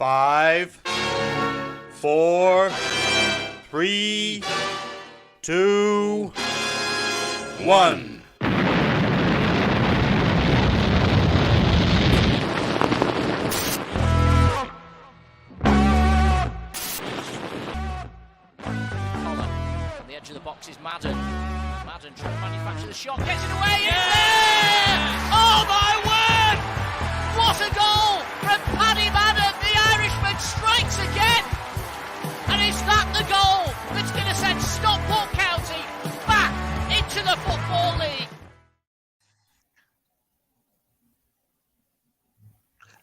5, 4, 3, 2, 1. On the edge of the box is Madden. Madden trying to manufacture the shot, gets it away, it's there! Oh my word! What a goal from Paddy Madden! The Irishman strikes again! And is that the goal that's going to send Stockport County back into the Football League?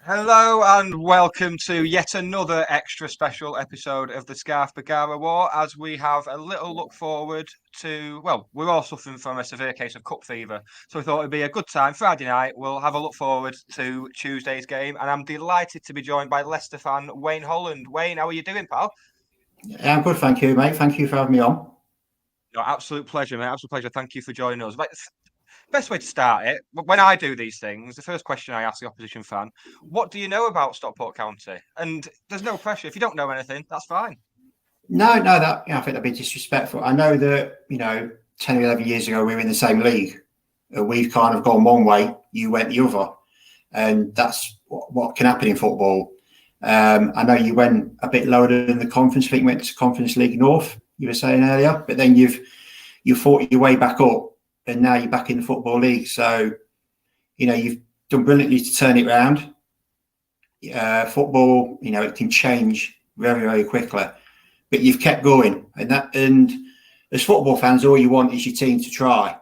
Hello and welcome to yet another extra special episode of the Scarf Bagara War, as we have a little look forward to, well, we're all suffering from a severe case of cup fever, so we thought it'd be a good time. Friday night, we'll have a look forward to Tuesday's game, and I'm delighted to be joined by Leicester fan Wayne Holland. Wayne, how are you doing, pal? Yeah, I'm good, thank you, mate. Thank you for having me on. No, absolute pleasure, mate. Absolute pleasure. Thank you for joining us. Best way to start it, when I do these things, the first question I ask the opposition fan, what do you know about Stockport County? And there's no pressure. If you don't know anything, that's fine. No, that I think that'd be disrespectful. I know that, 10 or 11 years ago, we were in the same league. We've kind of gone one way, you went the other. And that's what can happen in football. I know you went a bit lower than the conference. I think you went to Conference League North, you were saying earlier. But then you fought your way back up. And now you're back in the Football League. So, you've done brilliantly to turn it around. Football, it can change very, very quickly. But you've kept going. And as football fans, all you want is your team to try.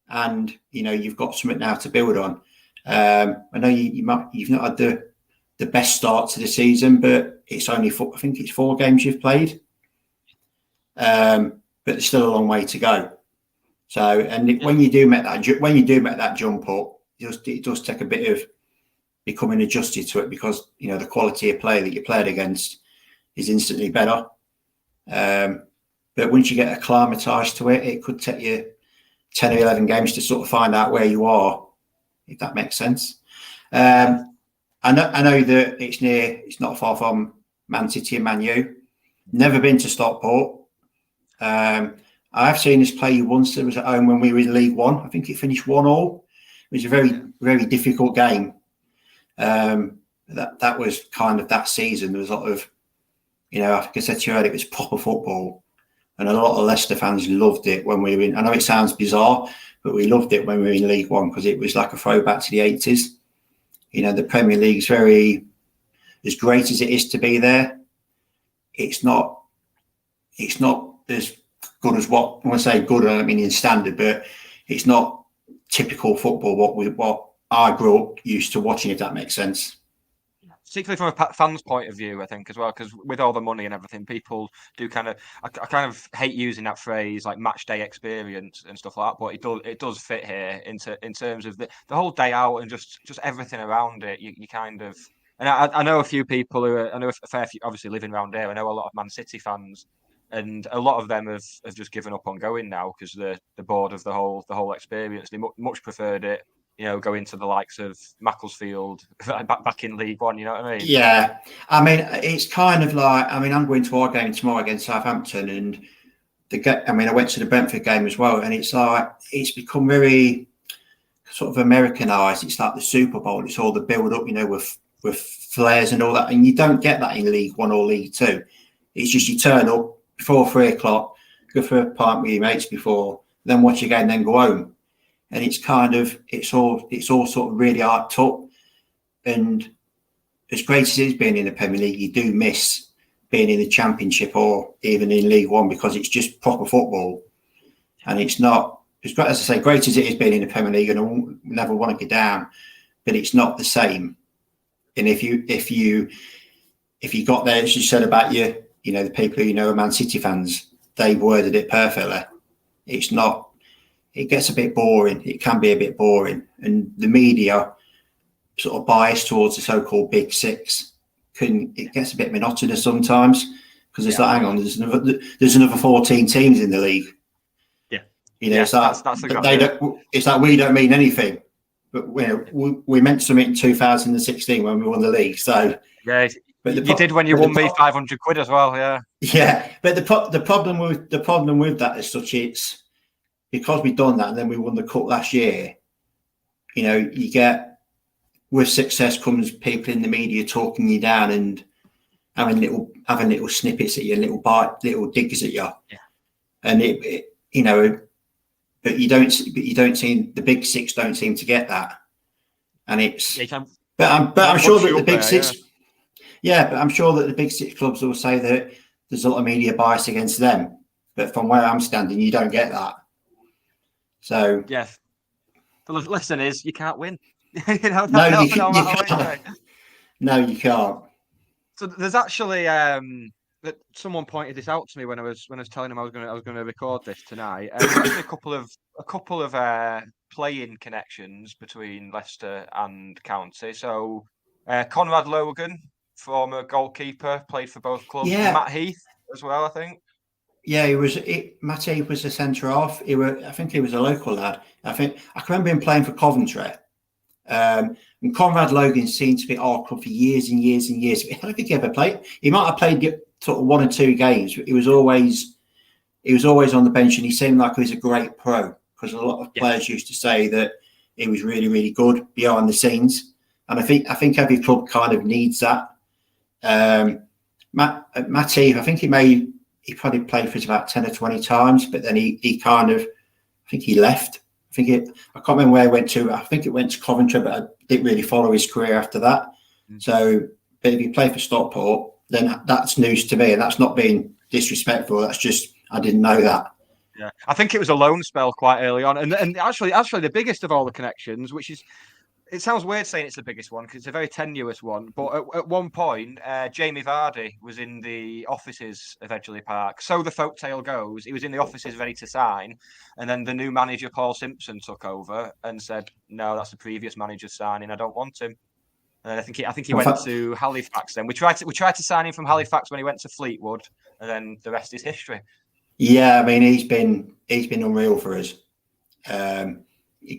And, you've got something now to build on. I know you've not had the best start to the season, but it's only, I think it's 4 games you've played. But there's still a long way to go. So, and when you do make that jump up, it does take a bit of becoming adjusted to it, because the quality of play that you played against is instantly better. But once you get acclimatised to it, it could take you 10 or 11 games to sort of find out where you are, if that makes sense. I know that it's not far from Man City and Man U. Never been to Stockport. I've seen us play you once. It was at home when we were in League One. I think it finished 1-1. It was a very, very difficult game. That was kind of that season. There was a lot of, like I said to you earlier, it was proper football. And a lot of Leicester fans loved it when we were in. I know it sounds bizarre, but we loved it when we were in League One, because it was like a throwback to the 80s. The Premier League's very, as great as it is to be there, it's not as good as what, when I say good, I don't mean in standard, but it's not typical football what I grew up used to watching, if that makes sense. Particularly from a fan's point of view, I think, as well, because with all the money and everything, people do I kind of hate using that phrase like match day experience and stuff like that, but it does fit here in terms of the whole day out and just everything around it. You kind of, and I know a few people I know a fair few, obviously living around here. I know a lot of Man City fans. And a lot of them have just given up on going now, because they're bored of the whole experience. They much preferred it, going to the likes of Macclesfield back in League One. You know what I mean? Yeah, I mean it's kind of like, I'm going to our game tomorrow against Southampton, and I went to the Brentford game as well, and it's like it's become very sort of Americanized. It's like the Super Bowl. It's all the build up, with flares and all that, and you don't get that in League One or League Two. It's just you turn up before 3 o'clock, go for a pint with your mates before, then watch your game, then go home. And it's kind of, it's all sort of really hyped up. And as great as it's been in the Premier League, you do miss being in the Championship or even in League One, because it's just proper football. And it's not, as great as I say, great as it has been in the Premier League, and I never want to go down, but it's not the same. And if you got there, as you said about the people who are Man City fans, they've worded it perfectly. It gets a bit boring. It can be a bit boring. And the media sort of biased towards the so-called Big Six. It gets a bit monotonous sometimes, because it's like, hang on, there's another 14 teams in the league. Yeah. It's like we don't mean anything. But we meant something in 2016 when we won the league. So Yeah, But you did when you won me 500 quid as well. Yeah. Yeah, but the problem with that is such, it's because we've done that and then we won the cup last year. You know, you get, with success comes people in the media talking you down and having little snippets at you, little digs at you. Yeah. And it you know, but you don't seem, the big six don't seem to get that. And it's, I'm sure that the big six, but I'm sure that the big six clubs will say that there's a lot of media bias against them. But from where I'm standing, you don't get that. So yes, the lesson is you can't win. You can't. No, you can't. So there's actually that someone pointed this out to me when I was telling him I was going to record this tonight. There's a couple of playing connections between Leicester and County. So Conrad Logan, former goalkeeper, played for both clubs. Yeah. Matt Heath as well, I think. Yeah, Matt Heath was a centre half. I think he was a local lad. I can remember him playing for Coventry. And Conrad Logan seemed to be at our club for years and years and years. I don't think he ever played. He might have played sort of 1 or 2 games. He was always on the bench, and he seemed like he was a great pro, because a lot of players used to say that he was really, really good behind the scenes. And I think every club kind of needs that. Matt Heath, I think he probably played for us about 10 or 20 times, but then he kind of, I think he left. I can't remember where he went to. I think it went to Coventry, but I didn't really follow his career after that. So, but if he played for Stockport, then that's news to me, and that's not being disrespectful. That's just, I didn't know that. Yeah, I think it was a loan spell quite early on, and actually the biggest of all the connections, which is, it sounds weird saying it's the biggest one because it's a very tenuous one, but at one point, Jamie Vardy was in the offices of Edgeley Park. So the folktale goes, he was in the offices ready to sign, and then the new manager, Paul Simpson, took over and said, "No, that's the previous manager's signing. I don't want him." And I think he went to Halifax. Then we tried to sign him from Halifax when he went to Fleetwood, and then the rest is history. Yeah, I mean, he's been unreal for us. I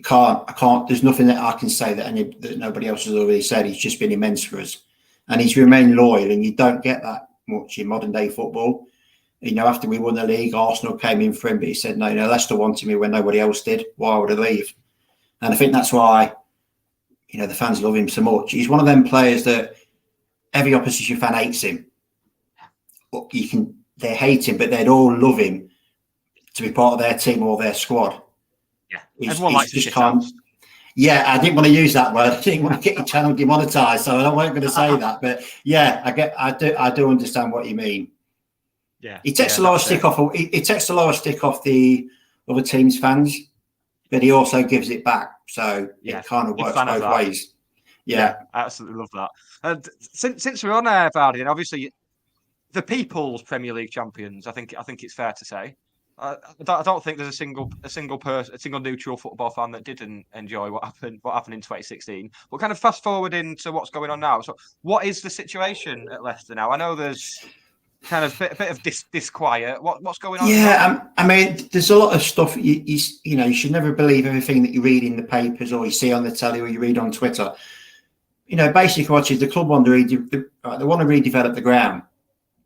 can't. There's nothing that I can say that nobody else has already said. He's just been immense for us, and he's remained loyal. And you don't get that much in modern day football. You know, after we won the league, Arsenal came in for him, but he said, "No, Leicester wanted me when nobody else did. Why would I leave?" And I think that's why, you know, the fans love him so much. He's one of them players that every opposition fan hates him. They hate him, but they'd all love him to be part of their team or their squad. Yeah, everyone likes to shit out. Yeah, I didn't want to use that word. I didn't want to get your channel demonetized, so I wasn't going to say that. But yeah, I do understand what you mean. Yeah, he takes a lot of stick off. He takes a lot of stick off the other team's fans, but he also gives it back. So it kind of works both ways. Yeah, I absolutely love that. And since we're on Vardy, and obviously the people's Premier League champions, I think it's fair to say. I don't think there's a single neutral football fan that didn't enjoy what happened in 2016. But kind of fast forward into what's going on now. So, what is the situation at Leicester now? I know there's kind of a bit of disquiet. What's going on? Yeah, I mean, there's a lot of stuff. You should never believe everything that you read in the papers or you see on the telly or you read on Twitter. You know, basically, what is the club want to redevelop the ground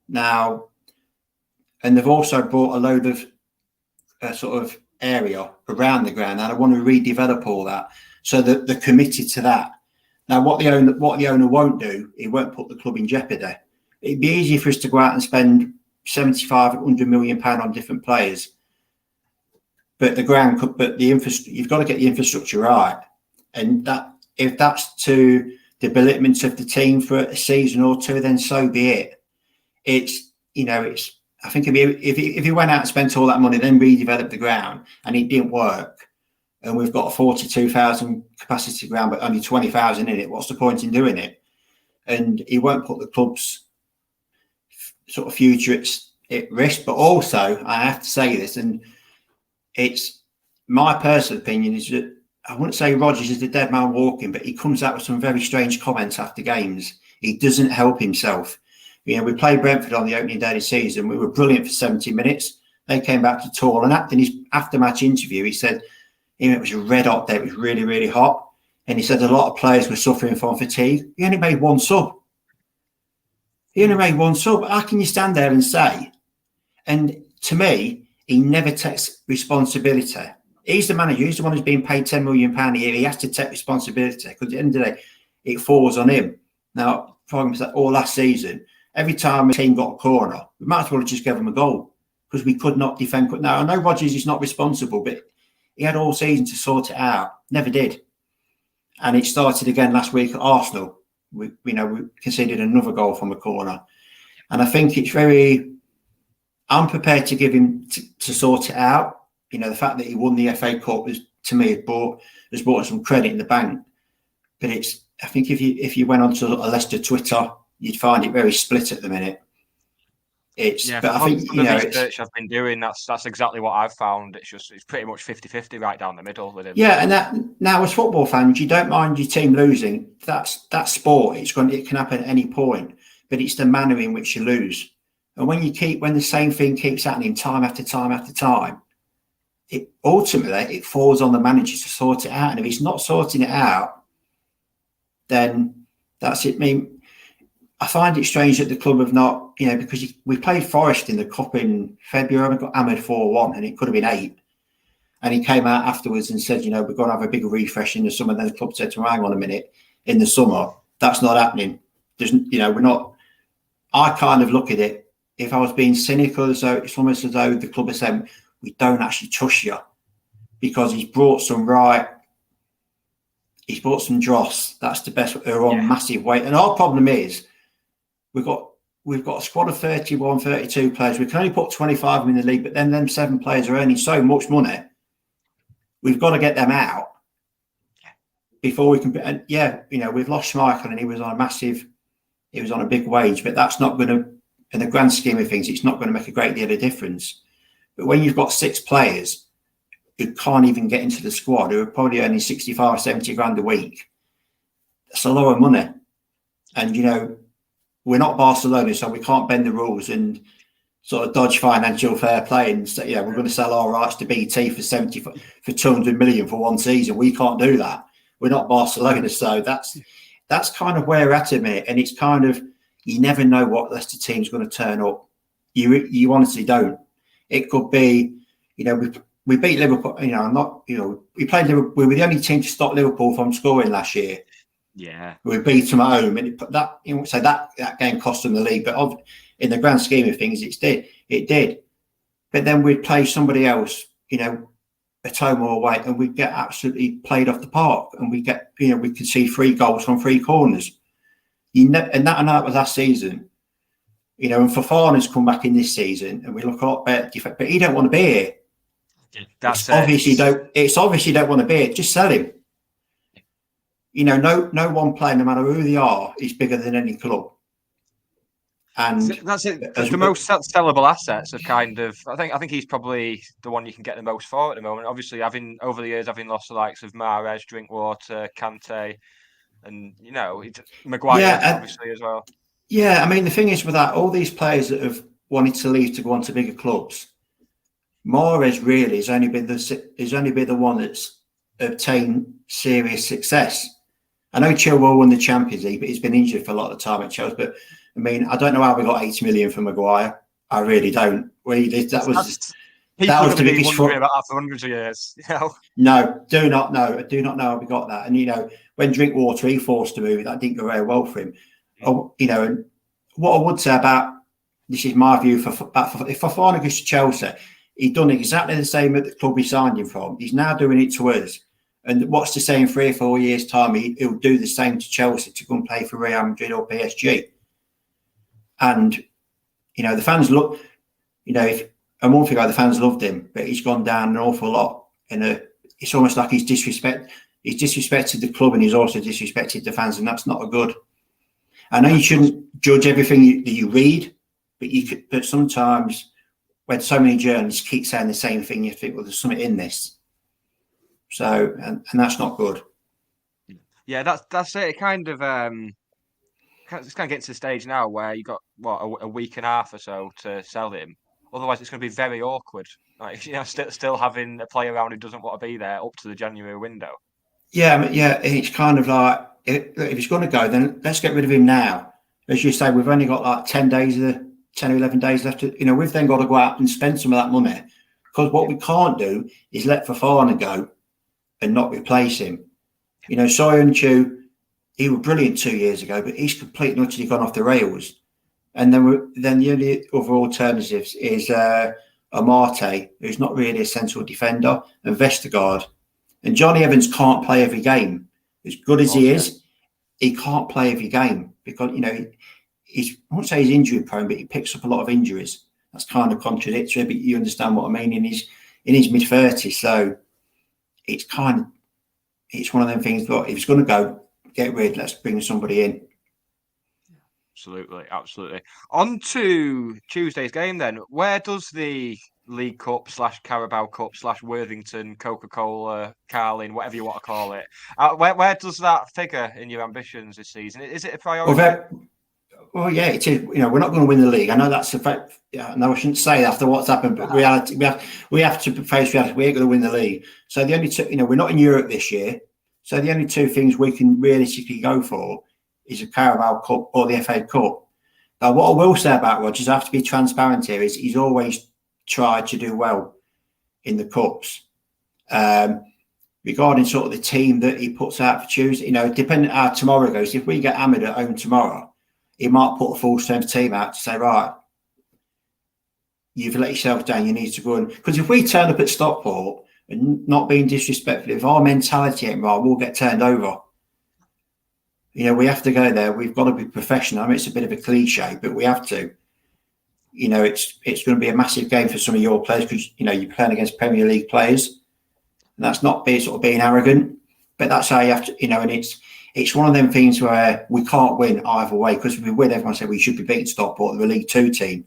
now, and they've also bought a load of sort of area around the ground, and I want to redevelop all that, so that they're committed to that. Now, what the owner won't do, he won't put the club in jeopardy. It'd be easy for us to go out and spend 75, 100 million pound on different players, but you've got to get the infrastructure right, and that if that's to the belittlement of the team for a season or two, then so be it. I think if he went out and spent all that money, then redeveloped the ground, and it didn't work, and we've got a 42,000 capacity ground, but only 20,000 in it, what's the point in doing it? And he won't put the club's sort of future at risk. But also, I have to say this, and it's my personal opinion, is that I wouldn't say Rodgers is the dead man walking, but he comes out with some very strange comments after games. He doesn't help himself. You know, we played Brentford on the opening day of the season. We were brilliant for 70 minutes. They came back to Tall, and in his after-match interview, he said it was a red-hot day. It was really, really hot. And he said a lot of players were suffering from fatigue. He only made one sub. He only made one sub. How can you stand there and say? And to me, he never takes responsibility. He's the manager. He's the one who's being paid £10 million a year. He has to take responsibility because at the end of the day, it falls on him. Now, for example, all last season, every time a team got a corner, we might as well just give them a goal because we could not defend. Now, I know Rodgers is not responsible, but he had all season to sort it out. Never did. And it started again last week at Arsenal. We conceded another goal from a corner. And I think it's very... I'm prepared to give him to sort it out. The fact that he won the FA Cup to me has brought some credit in the bank. But I think if you went onto a Leicester Twitter, you'd find it very split at the minute. But I think the research I've been doing, that's exactly what I've found. It's pretty much 50-50 right down the middle with him. Yeah, and now as football fans, you don't mind your team losing. That's sport. It can happen at any point. But it's the manner in which you lose. And when the same thing keeps happening time after time after time, it ultimately falls on the manager to sort it out. And if he's not sorting it out, then that's it. I mean, I find it strange that the club have not, because we played Forest in the Cup in February, we got hammered 4-1, and it could have been 8. And he came out afterwards and said, we're going to have a bigger refresh in the summer. Then the club said to him, hang on a minute, in the summer, that's not happening. We're not. I kind of look at it. If I was being cynical, it's almost as though the club is saying, we don't actually trust you because he's brought some dross. That's the best. They're on massive weight. And our problem is we've got a squad of 31, 32 players. We can only put 25 of them in the league, but then them 7 players are earning so much money. We've got to get them out before we can. And we've lost Schmeichel and he was on a big wage, but that's not going to, in the grand scheme of things, it's not going to make a great deal of difference. But when you've got 6 players who can't even get into the squad, who are probably earning 65, 70 grand a week, that's a lot of money. And, we're not Barcelona, so we can't bend the rules and sort of dodge financial fair play and say, we're going to sell our rights to BT for 200 million for one season. We can't do that. We're not Barcelona. So that's kind of where we're at a minute. And it's kind of, you never know what Leicester team's going to turn up. You honestly don't. It could be, we beat Liverpool. We played Liverpool. We were the only team to stop Liverpool from scoring last year. Yeah, we beat them at home, and that game cost them the league. But in the grand scheme of things, it did. But then we'd play somebody else, at home or away, and we'd get absolutely played off the park, and we could see 3 goals from 3 corners. And that was last season, and Fofana's come back in this season, and we look a lot better. But he don't want to be here. It's obvious you don't want to be here. Just sell him. No one player, no matter who they are, is bigger than any club. And that's it. The most sellable assets are kind of. I think he's probably the one you can get the most for at the moment. Obviously, over the years, having lost the likes of Mahrez, Drinkwater, Kante. And Maguire obviously as well. Yeah, I mean the thing is with that, all these players that have wanted to leave to go on to bigger clubs, Mahrez really has only been the one that's obtained serious success. I know Chilwell won the Champions League, but he's been injured for a lot of the time at Chelsea. But I mean, I don't know how we got 80 million for Maguire. I really don't. That was the biggest fraud about that for hundreds of years. No, do not know. I do not know how we got that. And when Drinkwater he forced to move, that didn't go very well for him. And what I would say about this is my view if Fofana goes to Chelsea, he's done exactly the same at the club he signed him from. He's now doing it to us. And what's to say in 3 or 4 years' time he'll do the same to Chelsea to go and play for Real Madrid or PSG. And the fans look. A month ago the fans loved him, but he's gone down an awful lot. It's almost like he's disrespected the club, and he's also disrespected the fans, and that's not a good. I know you shouldn't judge everything that you read, but sometimes when so many journalists keep saying the same thing, you think, well, there's something in this. So, and that's not good. Yeah, that's it. It kind of it's kind of getting to the stage now where you got a week and a half or so to sell him. Otherwise, it's going to be very awkward. Like still having a player around who doesn't want to be there up to the January window. Yeah, it's kind of like if he's going to go, then let's get rid of him now. as you say, we've only got like 10 or 11 days left. We've then got to go out and spend some of that money, because what we can't do is let Fofana go and not replace him. Soyuncu, he was brilliant 2 years ago, but he's completely and utterly gone off the rails. And then the only other alternatives is Amate, who's not really a central defender, and Vestergaard. And Johnny Evans can't play every game. As good as he is, he can't play every game because, he's, I won't say he's injury prone, but he picks up a lot of injuries. That's kind of contradictory, but you understand what I mean. In his mid-30s, so it's one of them things that if he's going to go, get rid, let's bring somebody in. Absolutely. On to Tuesday's game then. Where does the League Cup / Carabao Cup / Worthington, Coca-Cola, Carling, whatever you want to call it, where does that figure in your ambitions this season? Is it a priority? Well, yeah, it is. We're not going to win the league. I know that's a fact. Yeah, no, I shouldn't say after what's happened, but reality, we have to face reality. We ain't going to win the league. So the only two, we're not in Europe this year. So the only two things we can realistically go for is a Carabao Cup or the FA Cup. Now, what I will say about Rodgers, I have to be transparent here, is he's always tried to do well in the cups. Regarding sort of the team that he puts out for Tuesday, depending on how tomorrow goes, if we get hammered at home tomorrow, he might put a full strength team out to say, right, you've let yourself down, you need to go. Because if we turn up at Stockport and not being disrespectful, if our mentality ain't right, we'll get turned over. We have to go there. We've got to be professional. I mean, it's a bit of a cliche, but we have to. It's going to be a massive game for some of your players because, you're playing against Premier League players. And that's not being arrogant, but that's how you have to, and it's one of them things where we can't win either way, because if we win, everyone said we should be beating Stockport, the League Two team.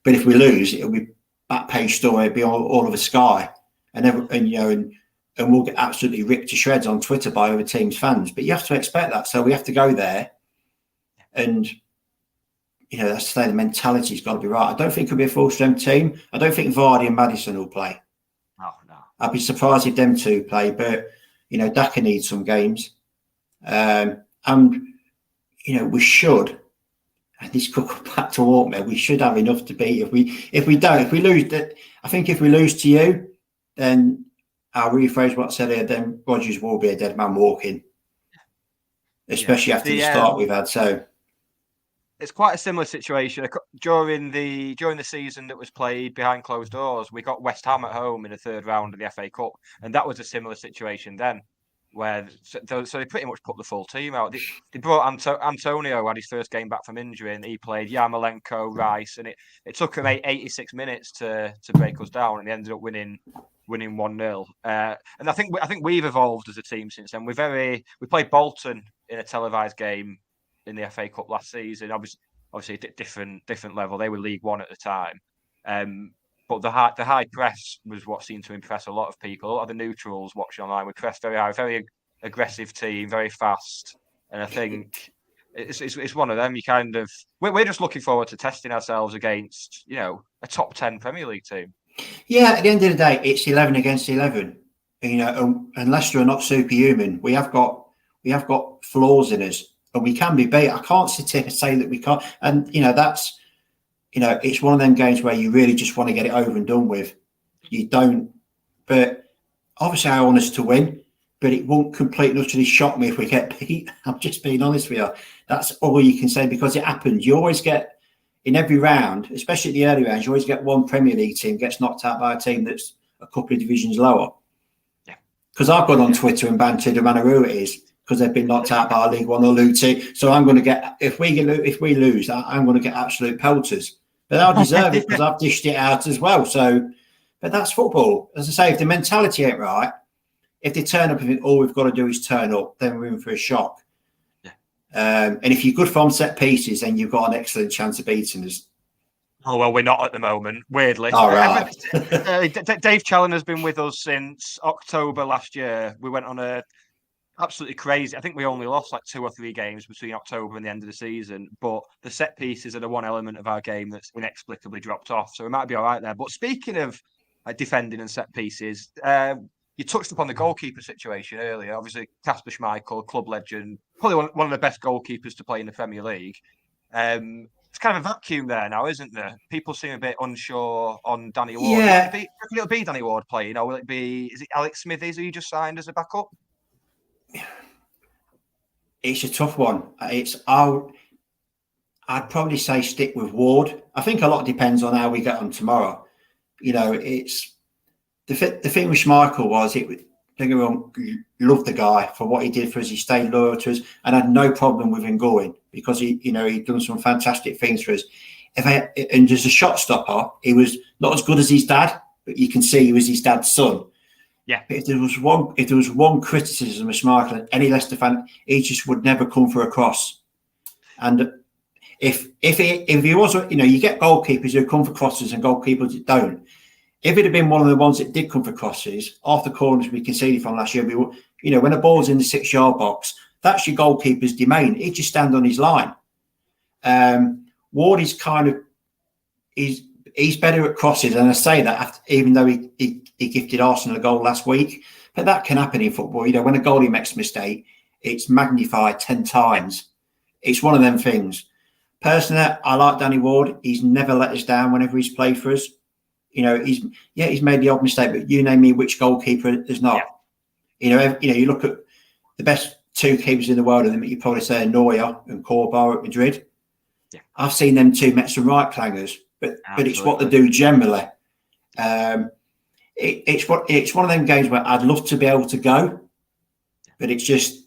But if we lose, it'll be back page story, it'll be all over Sky. And we'll get absolutely ripped to shreds on Twitter by other teams' fans. But you have to expect that. So we have to go there. And, that's the mentality's got to be right. I don't think it'll be a full-strength team. I don't think Vardy and Maddison will play. No. I'd be surprised if them two play. But, Daka needs some games. And, we should, and this could go back to Walkman, we should have enough to beat. If we lose, I think if we lose to you, then I'll rephrase what I said here, then Rodgers will be a dead man walking, especially after the start we've had. So it's quite a similar situation during the season that was played behind closed doors. We got West Ham at home in the third round of the FA Cup, and that was a similar situation then, where so they pretty much put the full team out. They brought Antonio, had his first game back from injury, and he played Yarmolenko, Rice, and it took him 86 minutes to break us down, and they ended up winning 1-0. And I think we've evolved as a team since then. We played Bolton in a televised game in the FA Cup last season. Obviously a different level. They were League One at the time. But the high press was what seemed to impress a lot of people. A lot of the neutrals watching online, we pressed very high, very aggressive team, very fast. And I think it's one of them. We're just looking forward to testing ourselves against a top 10 Premier League team. Yeah, at the end of the day, it's 11 against 11. And Leicester are not superhuman. We have got flaws in us, and we can be beat. I can't sit here and say that we can't. And that's. It's one of them games where you really just want to get it over and done with. You don't, but obviously I want us to win, but it won't completely utterly shock me if we get beat. I'm just being honest with you. That's all you can say, because it happens. You always get, in every round, especially at the early rounds, you always get one Premier League team gets knocked out by a team that's a couple of divisions lower. Yeah. Because I've gone on Twitter and bantered the man who it is, because they've been knocked out by a League One or League Two. So I'm going to get, if we lose, I'm going to get absolute pelters. But I deserve it because I've dished it out as well. So, but that's football. As I say, if the mentality ain't right, if they turn up and think all we've got to do is turn up, then we're in for a shock. Yeah. And if you're good from set pieces, then you've got an excellent chance of beating us. Oh, well, we're not at the moment, weirdly. All right. Dave Challoner's been with us since October last year. We went on a absolutely crazy. I think we only lost like 2 or 3 games between October and the end of the season. But the set pieces are the one element of our game that's inexplicably dropped off. So we might be all right there. But speaking of defending and set pieces, you touched upon the goalkeeper situation earlier. Obviously, Kasper Schmeichel, club legend, probably one of the best goalkeepers to play in the Premier League. It's kind of a vacuum there now, isn't there? People seem a bit unsure on Danny Ward. Yeah. Will it be Danny Ward playing, or will it be? Is it Alex Smithies who you just signed as a backup? It's a tough one. I'd probably say stick with Ward. I think a lot depends on how we get on tomorrow. It's the thing with Schmeichel was don't get me wrong, loved the guy for what he did for us. He stayed loyal to us, and had no problem with him going because he'd done some fantastic things for us. And as a shot stopper, he was not as good as his dad, but you can see he was his dad's son. Yeah. But if there was one criticism of Schmeichel, any Leicester fan, he just would never come for a cross. And if he wasn't, you get goalkeepers who come for crosses and goalkeepers that don't. If it had been one of the ones that did come for crosses, off the corners we conceded from last year, when a ball's in the 6-yard box, that's your goalkeeper's domain. He'd just stand on his line. Ward is he's better at crosses, and I say that even though he gifted Arsenal a goal last week. But that can happen in football. When a goalie makes a mistake, it's magnified 10 times. It's one of them things. Personally, I like Danny Ward. He's never let us down whenever he's played for us. He's made the odd mistake, but you name me which goalkeeper has not. Yeah. You look at the best 2 keepers in the world, and you probably say Neuer and Corbar at Madrid. Yeah. I've seen them 2 make some right clangers, but it's what they do generally. It's one of them games where I'd love to be able to go, but I just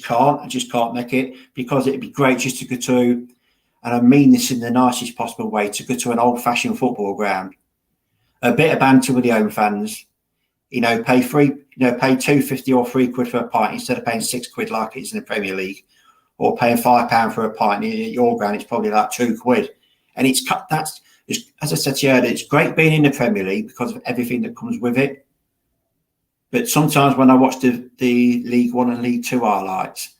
can't make it, because it'd be great just to go to, and I mean this in the nicest possible way, to go to an old-fashioned football ground, a bit of banter with the home fans, pay £2.50 or £3 for a pint instead of paying £6 like it's in the Premier League, or paying £5 for a pint. At your ground, it's probably like £2. And that's, as I said to you earlier, it's great being in the Premier League because of everything that comes with it. But sometimes when I watch the League One and League Two highlights,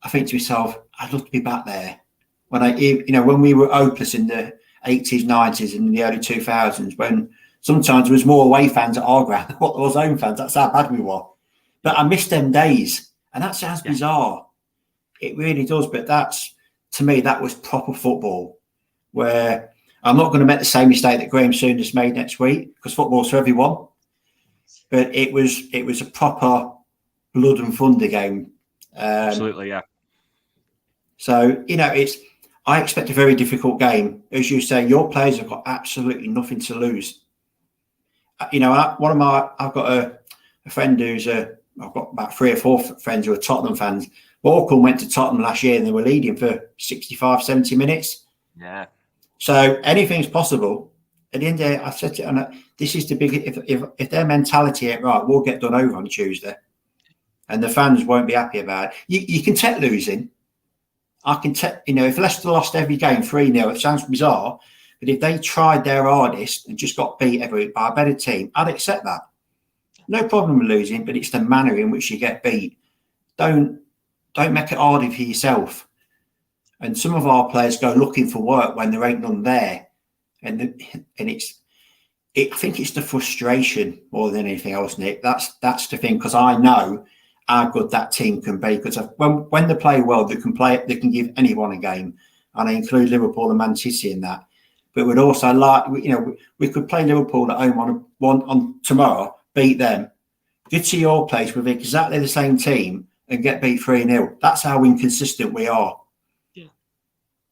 I think to myself, I'd love to be back there. When we were hopeless in the 80s, 90s, and the early 2000s, when sometimes there was more away fans at our ground than what there was home fans. That's how bad we were. But I miss them days, and that sounds bizarre. It really does. But to me, that was proper football. Where I'm not going to make the same mistake that Graham Souness made next week, because football's for everyone. But it was a proper blood and thunder game. Absolutely, yeah. So I expect a very difficult game. As you say, your players have got absolutely nothing to lose. I've got a friend I've got about 3 or 4 friends who are Tottenham fans. Walcombe went to Tottenham last year and they were leading for 65, 70 minutes. Yeah. So anything's possible. At the end of the day, I said to you, this is the big. If their mentality ain't right, we'll get done over on Tuesday, and the fans won't be happy about it. You can take losing. I can take. If Leicester lost every game 3-0, it sounds bizarre, but if they tried their hardest and just got beat by a better team, I'd accept that. No problem with losing, but it's the manner in which you get beat. Don't make it harder for yourself. And some of our players go looking for work when there ain't none there, I think it's the frustration more than anything else, Nick. That's the thing, because I know how good that team can be. Because when they play well, they can give anyone a game, and I include Liverpool and Man City in that. But we'd also we could play Liverpool at home on tomorrow, beat them, get to your place with exactly the same team, and get beat 3-0. That's how inconsistent we are.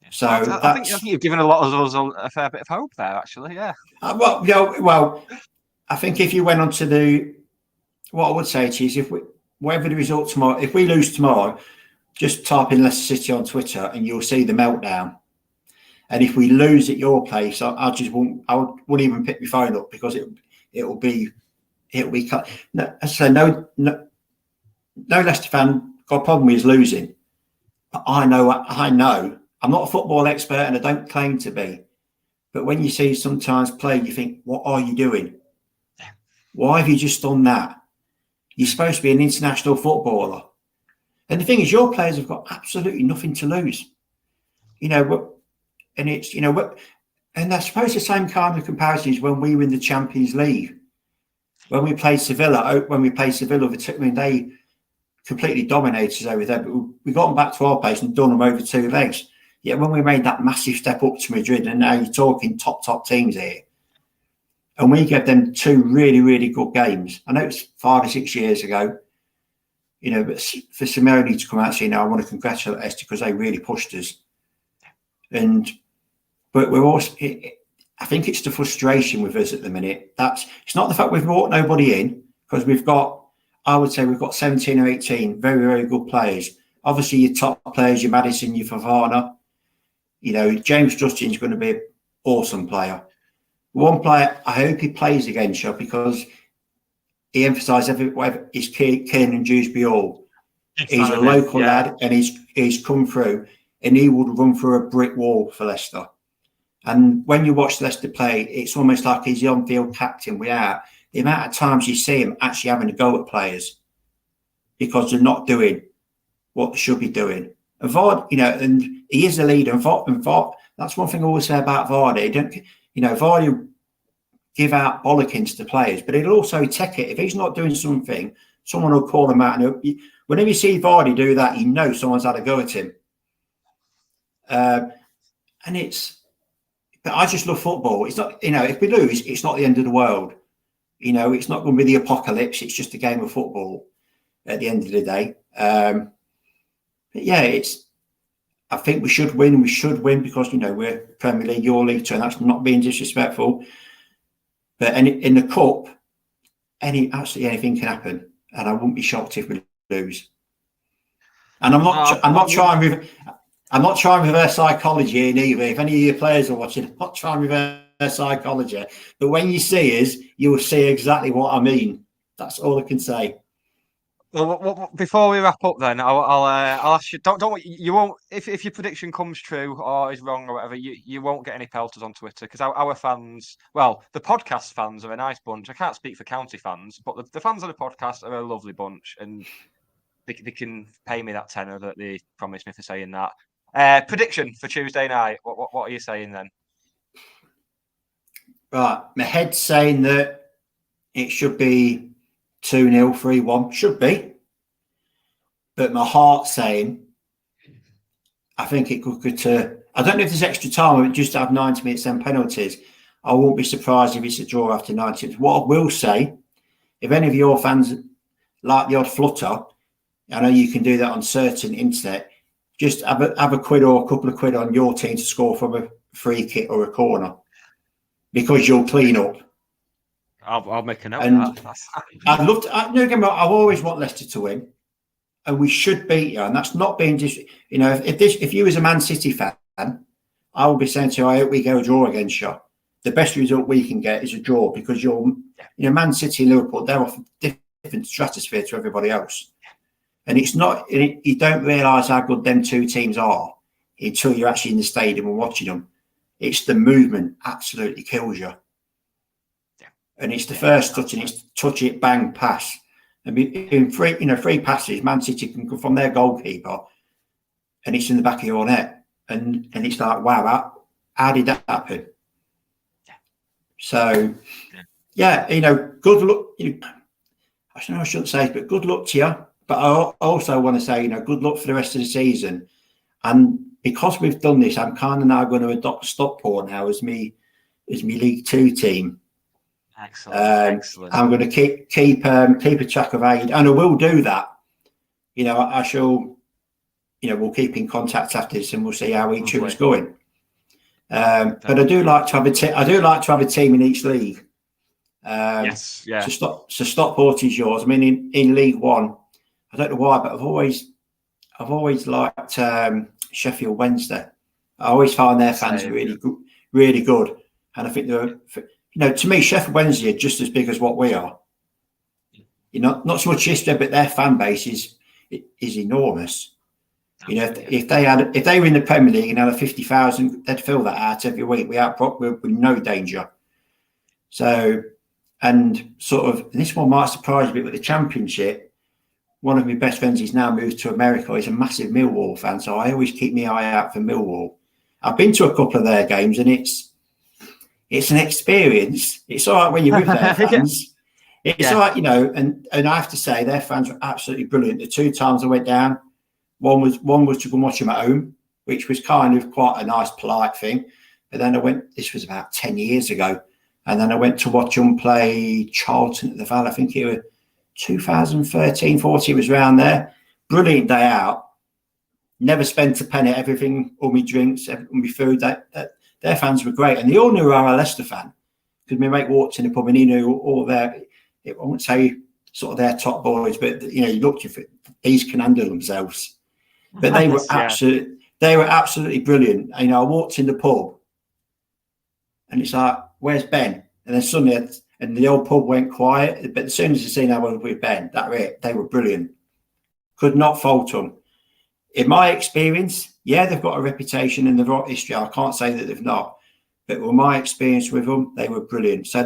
So I think you've given a lot of us a fair bit of hope there, actually. Yeah. Well, I think if you went on to what I would say to you is, whatever the result tomorrow, if we lose tomorrow, just type in Leicester City on Twitter and you'll see the meltdown. And if we lose at your place, I wouldn't even pick my phone up, because it'll be cut. No, as I say, no Leicester fan got a problem with losing. But I know. I'm not a football expert and I don't claim to be. But when you see sometimes play, you think, what are you doing? Why have you just done that? You're supposed to be an international footballer. And the thing is, your players have got absolutely nothing to lose. And I suppose the same kind of comparison is when we were in the Champions League. When we played Sevilla, they completely dominated us over there. But we got them back to our place and done them over 2 legs. Yet when we made that massive step up to Madrid, and now you're talking top teams here, and we gave them 2 really, really good games. I know it's 5 or 6 years ago, but for Simeone to come out and say, I want to congratulate Leicester because they really pushed us. But we're also, I think it's the frustration with us at the minute. It's not the fact we've brought nobody in, because I would say we've got 17 or 18 very, very good players. Obviously, your top players, your Maddison, your Fofana. James Justin's going to be an awesome player. One player, I hope he plays against you, because he emphasised whatever is Kiernan Dewsbury. He's a local lad, and he's come through, and he would run through a brick wall for Leicester. And when you watch Leicester play, it's almost like he's the on-field captain. The amount of times you see him actually having a go at players because they're not doing what they should be doing. And Vardy, and he is a leader. And Vardy, that's one thing I always say about Vardy. Vardy will give out bollockings to players, but he'll also take it. If he's not doing something, someone will call him out. And whenever you see Vardy do that, you know someone's had a go at him. But I just love football. It's not, if we lose, it's not the end of the world. It's not going to be the apocalypse. It's just a game of football at the end of the day. But yeah, I think we should win. We should win because, we're Premier League, your league too, and that's not being disrespectful. But in the cup, absolutely anything can happen. And I wouldn't be shocked if we lose. And I'm not trying reverse psychology in either. If any of your players are watching, I'm not trying reverse psychology. But when you see us, you will see exactly what I mean. That's all I can say. Well, before we wrap up, then I'll ask you. You won't. If your prediction comes true or is wrong or whatever, you won't get any pelters on Twitter, because our fans, well, the podcast fans are a nice bunch. I can't speak for county fans, but the fans of the podcast are a lovely bunch, and they can pay me that tenner that they promised me for saying that. Prediction for Tuesday night. What are you saying then? Right, my head's saying that it should be 2-0, 3-1. Should be. But my heart's saying I think it could get to... I don't know if there's extra time or just have 90 minutes and penalties. I won't be surprised if it's a draw after 90 minutes. What I will say, if any of your fans like the odd flutter, I know you can do that on certain internet, just have a quid or a couple of quid on your team to score from a free kick or a corner, because you'll clean up. I'll make a note and of that. I'd love to. I've always want Leicester to win, and we should beat you. And that's not being just. If you was a Man City fan, I would be saying to you, I hope we go a draw against you. The best result we can get is a draw, because Man City and Liverpool, they're off a different stratosphere to everybody else. And it's not. You don't realise how good them two teams are until you're actually in the stadium and watching them. It's the movement absolutely kills you. And it's the first touch, and it's touch it, bang, pass. And in free passes, Man City can go from their goalkeeper, and it's in the back of your net. And it's like, wow, how did that happen? So, good luck. I know I shouldn't say, but good luck to you. But I also want to say, good luck for the rest of the season. And because we've done this, I'm kind of now going to adopt Stockport now as me League Two team. Excellent. I'm going to keep a track of aid, and I will do that. I shall. We'll keep in contact after this, and we'll see how each other's going. But I do like to have a team in each league. Yes, yeah. So Stockport is yours. I mean, in League One, I don't know why, but I've always liked Sheffield Wednesday. I always found their fans really good, and I think they're. To me, Sheffield Wednesday are just as big as what we are. Not so much history, but their fan base is enormous. If they were in the Premier League and had 50,000, they'd fill that out every week with no danger. So, and this one might surprise you, but with the Championship, one of my best friends is now moved to America. He's a massive Millwall fan, so I always keep my eye out for Millwall. I've been to a couple of their games, and it's an experience. It's all right when you're with their fans. It's all right, and I have to say their fans were absolutely brilliant. The two times I went down, one was to go and watch them at home, which was kind of quite a nice, polite thing. But then this was about 10 years ago, and then I went to watch them play Charlton at the Valley. I think it was 2013, 14, it was around there. Brilliant day out. Never spent a penny, everything, all my drinks, all my food. Their fans were great. And they all knew I was a Leicester fan, because my mate walked in the pub and he knew all their, I won't say sort of their top boys, but, you know, you looked at it, these can handle themselves. But they were absolutely brilliant. You know, I walked in the pub and it's like, where's Ben? And then suddenly, and the old pub went quiet. But as soon as I seen I was with Ben, that was it. They were brilliant. Could not fault them. In my experience, yeah, they've got a reputation and they've got history. I can't say that they've not. But with my experience with them, they were brilliant. So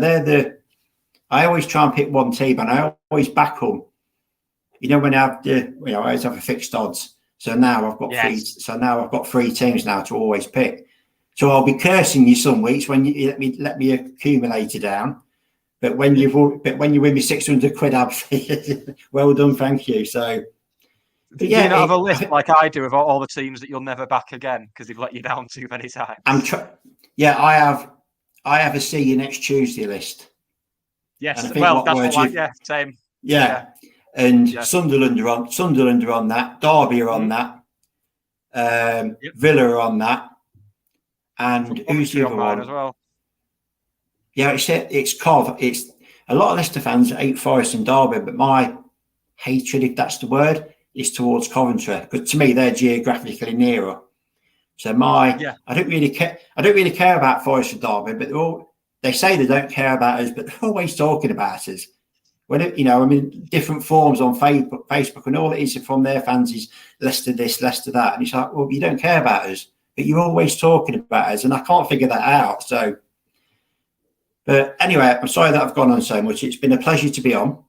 I always try and pick one team, and I always back them. You know, when I always have a fixed odds. So now I've got I've got 3 teams now to always pick. So I'll be cursing you some weeks when you let me accumulate it down. But when you win me 600 quid, I'll be well done, thank you. So do you not have a list like I do of all the teams that you'll never back again because they've let you down too many times? I have a see you next Tuesday list. Yes, well, that's same. Yeah. And Sunderland are on that. Derby are on that. Villa are on that. And who's the other one as well? Yeah, it's Cov. It's a lot of Leicester fans hate Forest and Derby, but my hatred, if that's the word, is towards Coventry, because to me they're geographically nearer. So I don't really care. I don't really care about Forest and Derby, but they say they don't care about us, but they're always talking about us. Different forms on Facebook, and all it is from their fans is Leicester this, Leicester that, and it's like, well, you don't care about us, but you're always talking about us, and I can't figure that out. So, but anyway, I'm sorry that I've gone on so much. It's been a pleasure to be on.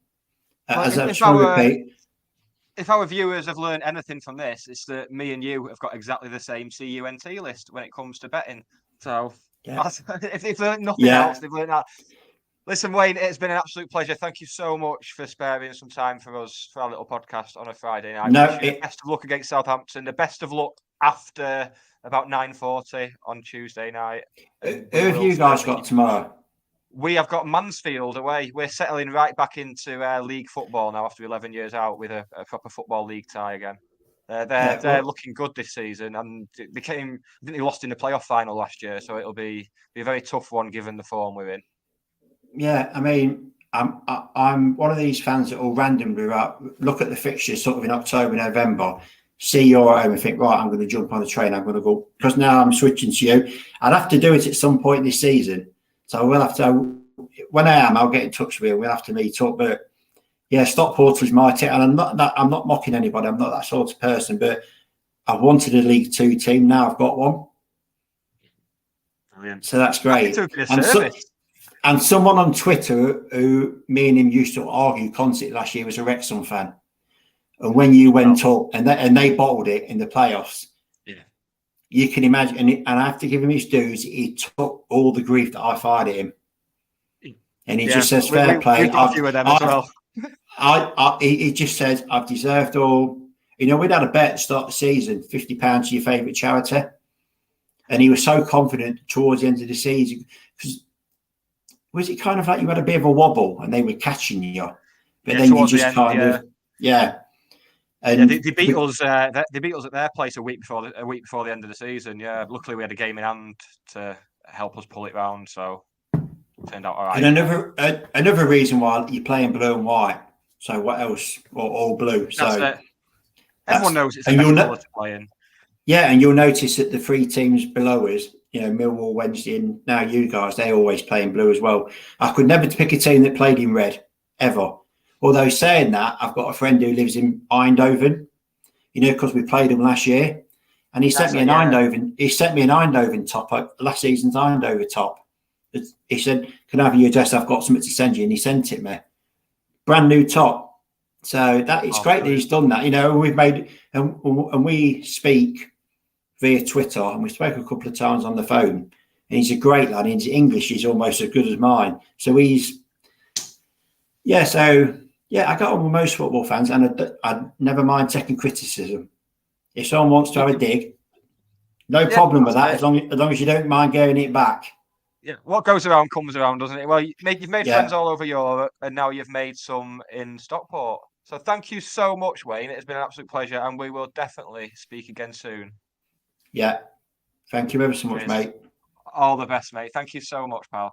If our viewers have learned anything from this, it's that me and you have got exactly the same CUNT list when it comes to betting. So, if they've learned nothing else, they've learned that. Listen, Wayne, it's been an absolute pleasure. Thank you so much for sparing some time for us for our little podcast on a Friday night. Best of luck against Southampton. The best of luck after about 9:40 on Tuesday night. Who have you guys got tomorrow? We have got Mansfield away. We're settling right back into league football now after 11 years out with a proper football league tie again. They're looking good this season, and I think they lost in the playoff final last year, so it'll be a very tough one given the form we're in. Yeah, I mean, I'm one of these fans that will randomly look at the fixtures sort of in October, November, see you're at home and think, right, I'm going to jump on the train, I'm going to go, because now I'm switching to you. I'd have to do it at some point this season. So we'll have to, when I am, I'll get in touch with you. We'll have to meet up. But yeah, Stockport was my team, and I'm not mocking anybody. I'm not that sort of person. But I wanted a League Two team. Now I've got one. Brilliant. So that's great. And someone on Twitter who me and him used to argue constantly last year was a Wrexham fan. And when you went up and they bottled it in the playoffs, you can imagine, and I have to give him his dues, he took all the grief that I fired at him. And he just says, fair play. He just says, I've deserved all. You know, we'd had a bet at the start of the season, £50 to your favourite charity. And he was so confident towards the end of the season. Because was it kind of like you had a bit of a wobble and they were catching you? But then you just And they beat us. They beat us at their place a week before the end of the season. Yeah, luckily we had a game in hand to help us pull it round. So it turned out all right. And another reason why you're playing blue and white. So what else? Or all blue. Everyone knows it's a better colour to play in. Yeah, and you'll notice that the 3 teams below us, you know, Millwall, Wednesday, and now you guys, they always play in blue as well. I could never pick a team that played in red ever. Although saying that, I've got a friend who lives in Eindhoven, you know, because we played him last year, and he sent me an Eindhoven. He sent me an Eindhoven top, last season's Eindhoven top. He said, "Can I have your address? I've got something to send you," and he sent it me, brand new top. So that it's great that he's done that. You know, we've made and we speak via Twitter, and we spoke a couple of times on the phone. And he's a great lad. His English is almost as good as mine. So I got on with most football fans, and I never mind taking criticism. If someone wants to have a dig, No problem with that, as long as you don't mind getting it back. Yeah, what goes around comes around, doesn't it? Well, you've made friends all over Europe, and now you've made some in Stockport. So thank you so much, Wayne. It's been an absolute pleasure, and we will definitely speak again soon. Yeah. Thank you ever so much, mate. All the best, mate. Thank you so much, pal.